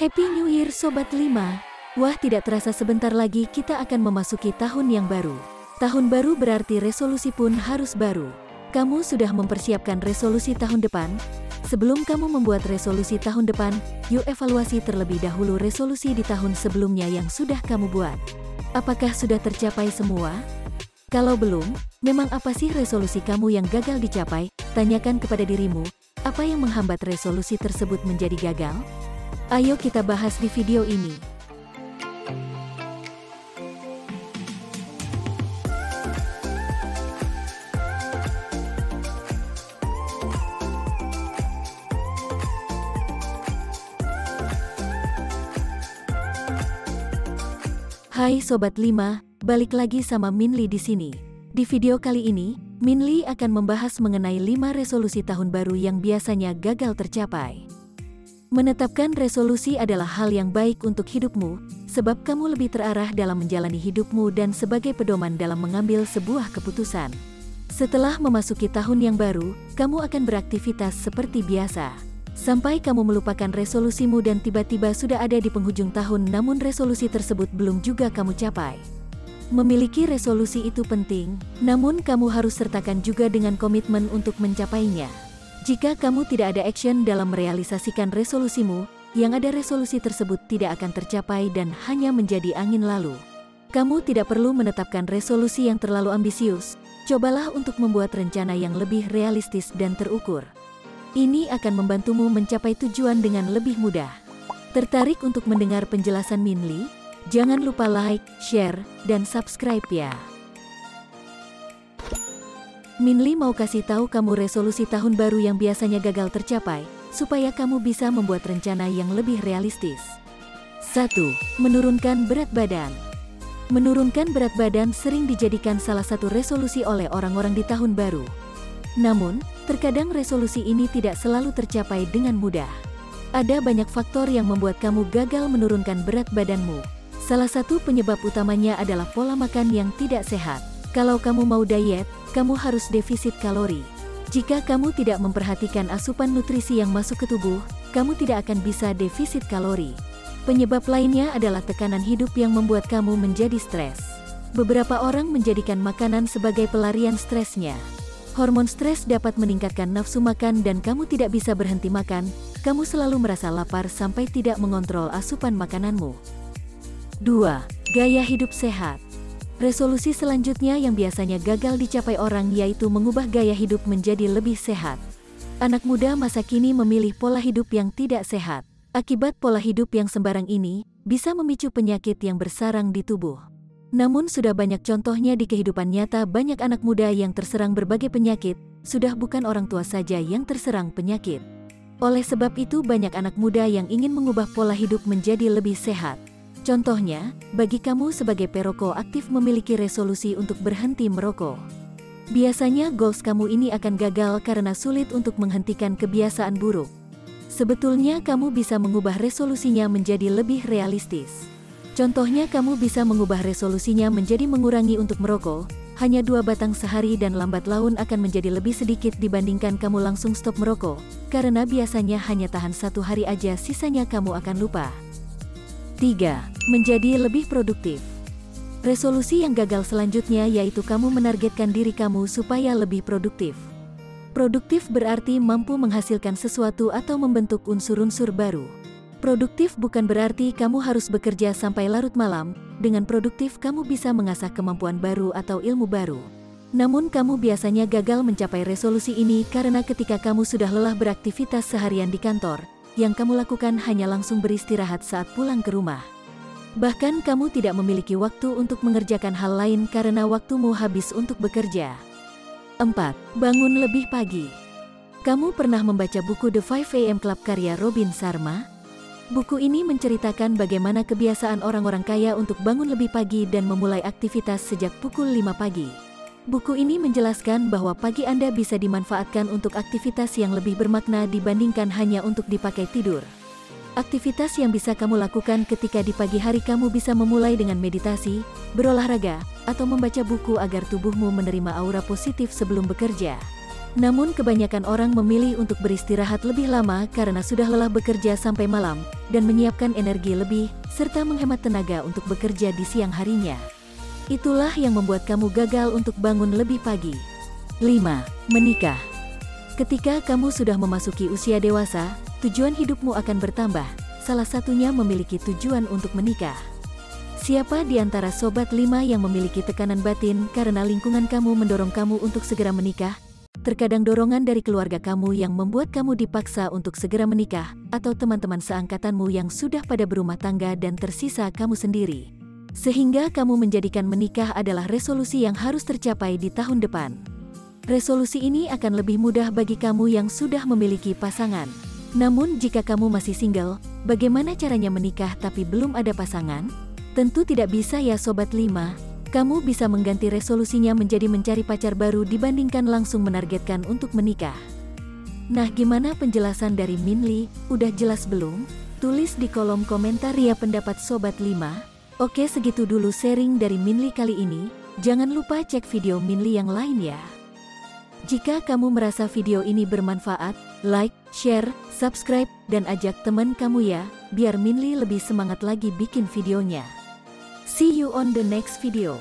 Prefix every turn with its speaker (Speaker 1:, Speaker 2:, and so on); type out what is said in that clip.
Speaker 1: Happy New Year Sobat 5. Wah, tidak terasa sebentar lagi kita akan memasuki tahun yang baru. Tahun baru berarti resolusi pun harus baru. Kamu sudah mempersiapkan resolusi tahun depan? Sebelum kamu membuat resolusi tahun depan, yuk evaluasi terlebih dahulu resolusi di tahun sebelumnya yang sudah kamu buat. Apakah sudah tercapai semua? Kalau belum, memang apa sih resolusi kamu yang gagal dicapai? Tanyakan kepada dirimu, apa yang menghambat resolusi tersebut menjadi gagal? Ayo kita bahas di video ini. Hai Sobat 5, balik lagi sama Minli di sini. Di video kali ini, Minli akan membahas mengenai 5 resolusi tahun baru yang biasanya gagal tercapai. Menetapkan resolusi adalah hal yang baik untuk hidupmu, sebab kamu lebih terarah dalam menjalani hidupmu dan sebagai pedoman dalam mengambil sebuah keputusan. Setelah memasuki tahun yang baru, kamu akan beraktivitas seperti biasa. Sampai kamu melupakan resolusimu dan tiba-tiba sudah ada di penghujung tahun namun resolusi tersebut belum juga kamu capai. Memiliki resolusi itu penting, namun kamu harus sertakan juga dengan komitmen untuk mencapainya. Jika kamu tidak ada action dalam merealisasikan resolusimu, yang ada resolusi tersebut tidak akan tercapai dan hanya menjadi angin lalu. Kamu tidak perlu menetapkan resolusi yang terlalu ambisius, cobalah untuk membuat rencana yang lebih realistis dan terukur. Ini akan membantumu mencapai tujuan dengan lebih mudah. Tertarik untuk mendengar penjelasan Minli? Jangan lupa like, share, dan subscribe ya. Minli mau kasih tahu kamu resolusi tahun baru yang biasanya gagal tercapai, supaya kamu bisa membuat rencana yang lebih realistis. 1. Menurunkan berat badan. Menurunkan berat badan sering dijadikan salah satu resolusi oleh orang-orang di tahun baru. Namun, terkadang resolusi ini tidak selalu tercapai dengan mudah. Ada banyak faktor yang membuat kamu gagal menurunkan berat badanmu. Salah satu penyebab utamanya adalah pola makan yang tidak sehat. Kalau kamu mau diet, kamu harus defisit kalori. Jika kamu tidak memperhatikan asupan nutrisi yang masuk ke tubuh, kamu tidak akan bisa defisit kalori. Penyebab lainnya adalah tekanan hidup yang membuat kamu menjadi stres. Beberapa orang menjadikan makanan sebagai pelarian stresnya. Hormon stres dapat meningkatkan nafsu makan dan kamu tidak bisa berhenti makan, kamu selalu merasa lapar sampai tidak mengontrol asupan makananmu. 2. Gaya hidup sehat. Resolusi selanjutnya yang biasanya gagal dicapai orang yaitu mengubah gaya hidup menjadi lebih sehat. Anak muda masa kini memilih pola hidup yang tidak sehat. Akibat pola hidup yang sembarang ini, bisa memicu penyakit yang bersarang di tubuh. Namun sudah banyak contohnya di kehidupan nyata banyak anak muda yang terserang berbagai penyakit, sudah bukan orang tua saja yang terserang penyakit. Oleh sebab itu banyak anak muda yang ingin mengubah pola hidup menjadi lebih sehat. Contohnya, bagi kamu sebagai perokok aktif memiliki resolusi untuk berhenti merokok. Biasanya goals kamu ini akan gagal karena sulit untuk menghentikan kebiasaan buruk. Sebetulnya kamu bisa mengubah resolusinya menjadi lebih realistis. Contohnya kamu bisa mengubah resolusinya menjadi mengurangi untuk merokok, hanya 2 batang sehari dan lambat laun akan menjadi lebih sedikit dibandingkan kamu langsung stop merokok, karena biasanya hanya tahan 1 hari aja sisanya kamu akan lupa. 3. Menjadi lebih produktif. Resolusi yang gagal selanjutnya yaitu kamu menargetkan diri kamu supaya lebih produktif. Produktif berarti mampu menghasilkan sesuatu atau membentuk unsur-unsur baru. Produktif bukan berarti kamu harus bekerja sampai larut malam, dengan produktif kamu bisa mengasah kemampuan baru atau ilmu baru. Namun kamu biasanya gagal mencapai resolusi ini karena ketika kamu sudah lelah beraktivitas seharian di kantor, yang kamu lakukan hanya langsung beristirahat saat pulang ke rumah. Bahkan kamu tidak memiliki waktu untuk mengerjakan hal lain karena waktumu habis untuk bekerja. 4. Bangun lebih pagi. Kamu pernah membaca buku The 5 AM Club karya Robin Sharma? Buku ini menceritakan bagaimana kebiasaan orang-orang kaya untuk bangun lebih pagi dan memulai aktivitas sejak pukul 5 pagi. Buku ini menjelaskan bahwa pagi Anda bisa dimanfaatkan untuk aktivitas yang lebih bermakna dibandingkan hanya untuk dipakai tidur. Aktivitas yang bisa kamu lakukan ketika di pagi hari kamu bisa memulai dengan meditasi, berolahraga, atau membaca buku agar tubuhmu menerima aura positif sebelum bekerja. Namun kebanyakan orang memilih untuk beristirahat lebih lama karena sudah lelah bekerja sampai malam, dan menyiapkan energi lebih, serta menghemat tenaga untuk bekerja di siang harinya. Itulah yang membuat kamu gagal untuk bangun lebih pagi. 5. Menikah. Ketika kamu sudah memasuki usia dewasa, tujuan hidupmu akan bertambah, salah satunya memiliki tujuan untuk menikah. Siapa di antara Sobat 5 yang memiliki tekanan batin karena lingkungan kamu mendorong kamu untuk segera menikah? Terkadang dorongan dari keluarga kamu yang membuat kamu dipaksa untuk segera menikah, atau teman-teman seangkatanmu yang sudah pada berumah tangga dan tersisa kamu sendiri. Sehingga kamu menjadikan menikah adalah resolusi yang harus tercapai di tahun depan. Resolusi ini akan lebih mudah bagi kamu yang sudah memiliki pasangan. Namun jika kamu masih single, bagaimana caranya menikah tapi belum ada pasangan? Tentu tidak bisa ya Sobat 5. Kamu bisa mengganti resolusinya menjadi mencari pacar baru dibandingkan langsung menargetkan untuk menikah. Nah, gimana penjelasan dari Minli? Udah jelas belum? Tulis di kolom komentar ya pendapat Sobat 5. Oke, segitu dulu sharing dari Minli kali ini. Jangan lupa cek video Minli yang lain ya. Jika kamu merasa video ini bermanfaat, like, share, subscribe, dan ajak teman kamu ya, biar Minli lebih semangat lagi bikin videonya. See you on the next video.